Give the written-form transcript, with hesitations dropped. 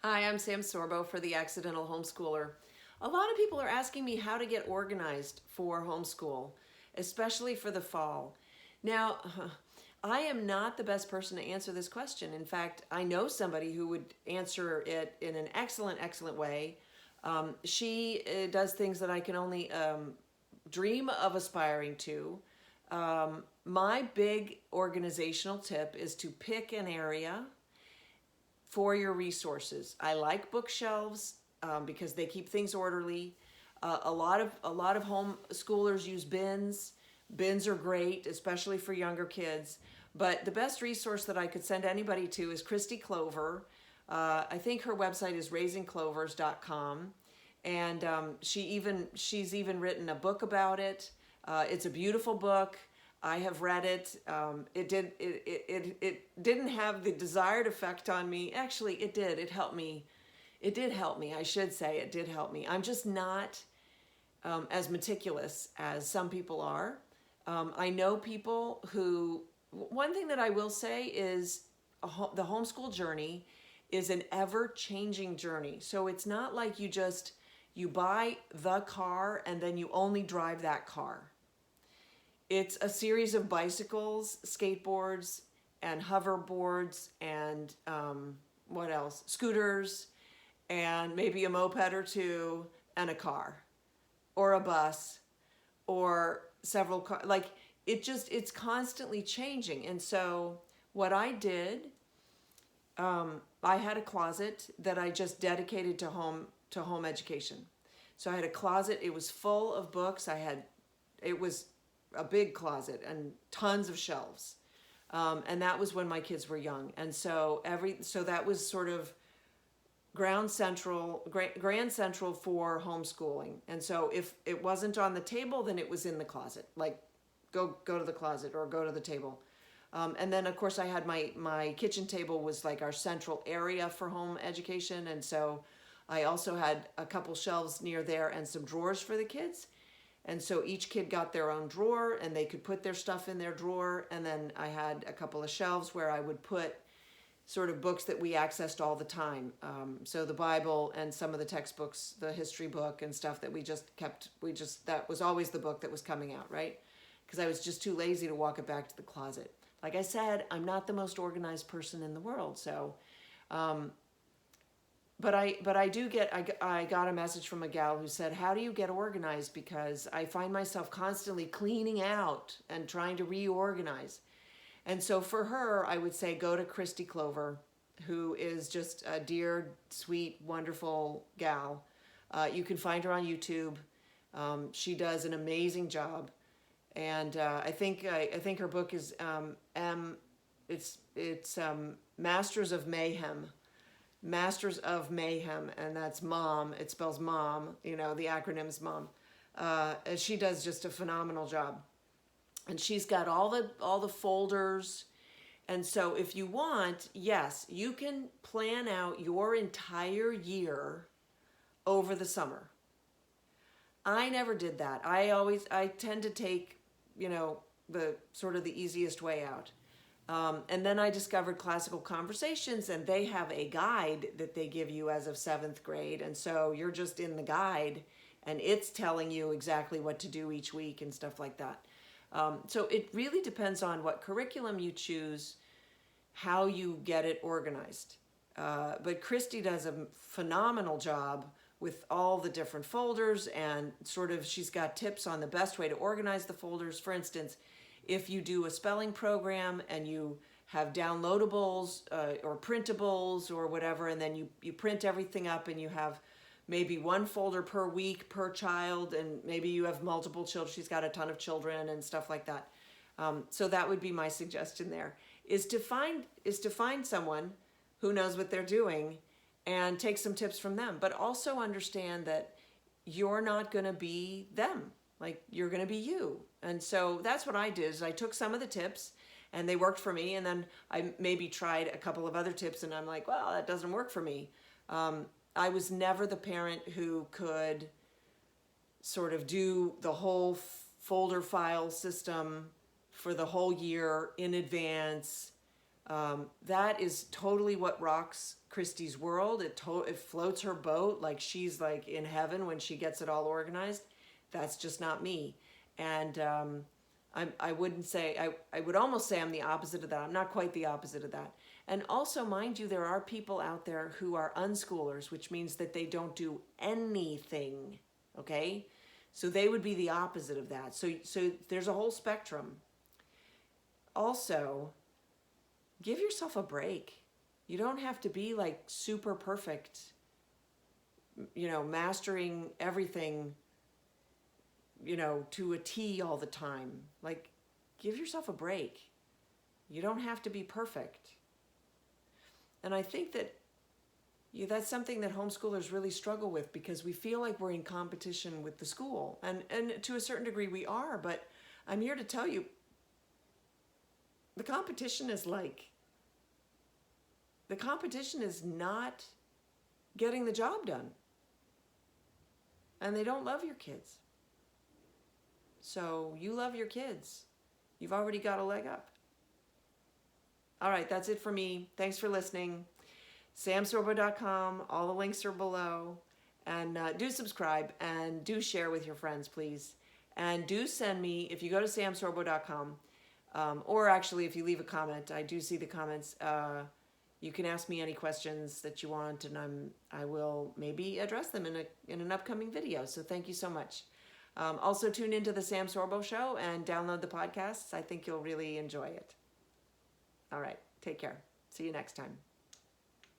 Hi, I'm Sam Sorbo for the Accidental Homeschooler. A lot of people are asking me how to get organized for homeschool, especially for the fall. Now, I am not the best person to answer this question. In fact, I know somebody who would answer it in an excellent way. She does things that I can only dream of aspiring to. My big organizational tip is to pick an area for your resources. I like bookshelves because they keep things orderly. A lot of homeschoolers use bins. Bins are great, especially for younger kids. But the best resource that I could send anybody to is Christy Clover. I think her website is raisingclovers.com, and she's even written a book about it. It's a beautiful book. I have read it. It didn't have the desired effect on me. Actually, it did. It helped me. It did help me. I should say it did help me. I'm just not as meticulous as some people are. I know people who. One thing that I will say is the homeschool journey is an ever-changing journey. So it's not like you buy the car and then you only drive that car. It's a series of bicycles, skateboards, and hoverboards, and what else? Scooters, and maybe a moped or two, and a car, or a bus, or several cars. Like it's constantly changing. And so what I did, I had a closet that I just dedicated to home education. So I had a closet. It was full of books. It was a big closet and tons of shelves. And that was when my kids were young. And so that was sort of grand central for homeschooling. And so if it wasn't on the table, then it was in the closet. Like go to the closet or go to the table. And then of course I had my kitchen table was like our central area for home education. And so I also had a couple shelves near there and some drawers for the kids. And so each kid got their own drawer and they could put their stuff in their drawer. And then I had a couple of shelves where I would put sort of books that we accessed all the time. So the Bible and some of the textbooks, the history book and stuff that that was always the book that was coming out, right? Because I was just too lazy to walk it back to the closet. Like I said, I'm not the most organized person in the world. So, but I got a message from a gal who said, how do you get organized? Because I find myself constantly cleaning out and trying to reorganize. And so for her, I would say go to Christy Clover, who is just a dear, sweet, wonderful gal. You can find her on YouTube. She does an amazing job. And I think her book is Masters of Mayhem. Masters of Mayhem, and that's mom. It spells mom, the acronym's mom. She does just a phenomenal job. And she's got all the folders. And so if you want, yes, you can plan out your entire year over the summer. I never did that. I tend to take, the sort of the easiest way out. And then I discovered Classical Conversations, and they have a guide that they give you as of 7th grade. And so you're just in the guide, and it's telling you exactly what to do each week and stuff like that. So it really depends on what curriculum you choose, how you get it organized. But Christy does a phenomenal job with all the different folders, and sort of she's got tips on the best way to organize the folders. For instance, if you do a spelling program and you have downloadables or printables or whatever, and then you print everything up and you have maybe one folder per week per child, and maybe you have multiple children. She's got a ton of children and stuff like that. So that would be my suggestion there, is to find someone who knows what they're doing and take some tips from them, but also understand that you're not going to be them. Like, you're going to be you. And so that's what I did, is I took some of the tips and they worked for me. And then I maybe tried a couple of other tips and I'm like, well, that doesn't work for me. I was never the parent who could sort of do the whole folder file system for the whole year in advance. That is totally what rocks Christy's world. It floats her boat like she's like in heaven when she gets it all organized. That's just not me. And I wouldn't say, I would almost say I'm the opposite of that. I'm not quite the opposite of that. And also, mind you, there are people out there who are unschoolers, which means that they don't do anything, okay? So they would be the opposite of that. So there's a whole spectrum. Also, give yourself a break. You don't have to be like super perfect, you know, mastering everything, you know, to a T all the time. Like, give yourself a break. You don't have to be perfect. And I think that that's something that homeschoolers really struggle with, because we feel like we're in competition with the school. And to a certain degree we are, but I'm here to tell you, the competition is not getting the job done. And they don't love your kids. So you love your kids. You've already got a leg up. All right, that's it for me. Thanks for listening. samsorbo.com. All the links are below. And do subscribe and do share with your friends, please. And do send me, if you go to samsorbo.com, or actually if you leave a comment, I do see the comments, you can ask me any questions that you want, and I will maybe address them in an upcoming video. So thank you so much. Also tune into the Sam Sorbo Show and download the podcasts. I think you'll really enjoy it. All right, take care. See you next time.